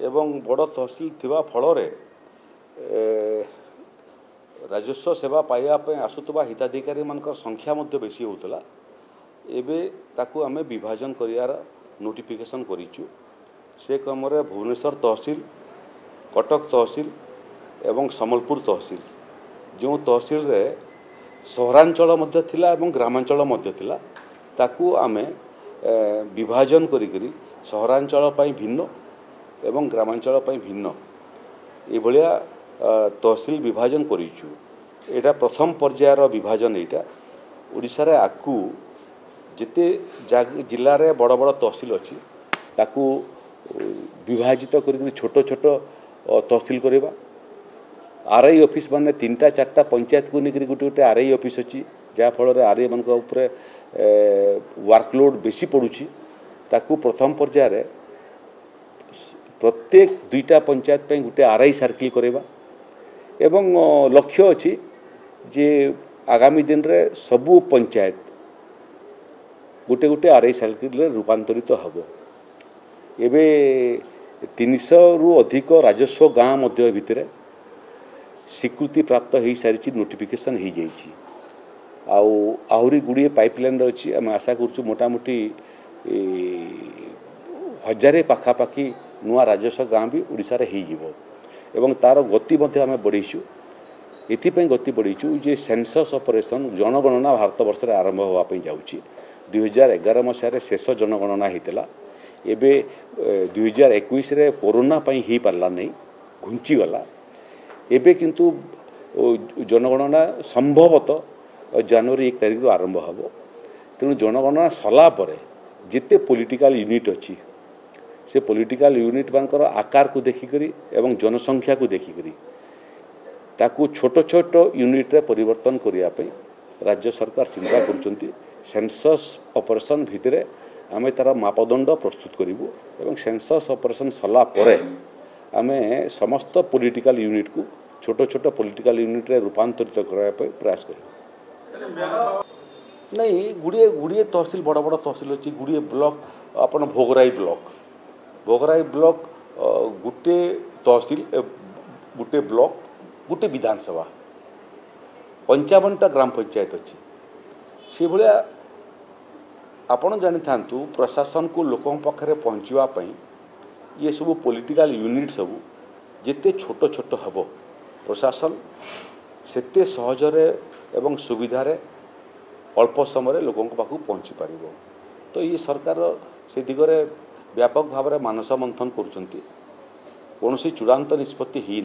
एवं बड़ तहसिल थिबा फलरे राजस्व सेवा पाइबापी आसुवा हिताधिकारी मान संख्या बेसी होता एबे ताकू आमे विभाजन करियार नोटिफिकेशन करिचु। से क्रम भुवनेश्वर तहसिल, कटक तहसिल एवं सम्बलपुर तहसिल जो तहसिल रे सहरांचल मध्य थिला एवं ग्रामांचल मध्य थिला ताकू आमे विभाजन करी सहरांचल पई भिन्न एवं ग्रामांचल पई भिन्न एभलिया तहसिल विभाजन करिचु। एटा प्रथम पर्यायर विभाजन एटा ओडिसा रे आकू जिते जिले में बड़ बड़ तहसिल अच्छी ताकू विभाजित कर छोट छोट तहसिल करवा। आरआई ऑफिस माने 3-4टा पंचायत को लेकर गोटे गोटे आरआई ऑफिस अच्छी जहाँफल आरआई मान वर्कलोड बेसी पड़ुछि ताकू प्रथम पर्यायर प्रत्येक 2टा पंचायत पे गोटे आरआई सर्किल करवा एवं लक्ष्य अच्छी जे आगामी दिन रे सबू पंचायत गोटे गोटे आरआई सर्किल रूपांतरित हम। एबे 300 रु अधिक राजस्व गाँ मध्य भितर स्वीकृति प्राप्त हो सारी नोटिफिकेशन हो जाइए। आहरी गुड़िए पाइपलाइन अच्छी आम आशा करूँ मोटामोटी 1000 पाखापाखि नुआ राजस्व गाँ भी ओडिशा रे हो तार गति आम बढ़ीचु। एथिपाई गति बढ़ीचु जे सेंसस ऑपरेशन जनगणना भारत वर्ष में आरंभ होगापी जाऊँगी। 2011 मसीह शेष जनगणना होता एबे 2021 रे कोरोना पई ही पारला नहीं घुंचीगला। एबे किंतु जनगणना संभवतः जनवरी 1 तारिख आरंभ हम। तेणु जनगणना सला परे जिते पॉलिटिकल यूनिट अच्छी से पॉलिटिकल यूनिट मानकर आकार को देखिकरी एवं जनसंख्या को देखिकरी ताकू छोट छोट यूनिट रे परिवर्तन करने राज्य सरकार चिंता करुँच। सेंसस ऑपरेशन भितर आमे तार मापदंड प्रस्तुत करूँ एवं सेंसस ऑपरेशन सला परे आमे समस्त पॉलिटिकल यूनिट को छोट छोट पॉलिटिकल यूनिट रे रूपांतरित करने प्रयास करूँ। नहीं गुड़िए गुड़िए तहसिल बड़ बड़ तहसिल अच्छी गुड़िए ब्लॉक अपन भोगराई ब्लॉक गोटे तहसिल गोटे ब्लॉक गोटे विधानसभा 55टा ग्राम पंचायत अच्छी से भाया आपण जानी था प्रशासन को लोकों पाखे पहुँचापी ये सब पॉलिटिकल यूनिट सब जिते छोट छोट हम प्रशासन सेते सहजरे एवं सुविधारे अल्प समय लोकों पाखु पहुँची पार। तो ये सरकार से दिगरे व्यापक भाव में मानस मंथन करुँच कौन चूड़ांत निष्पत्ति ही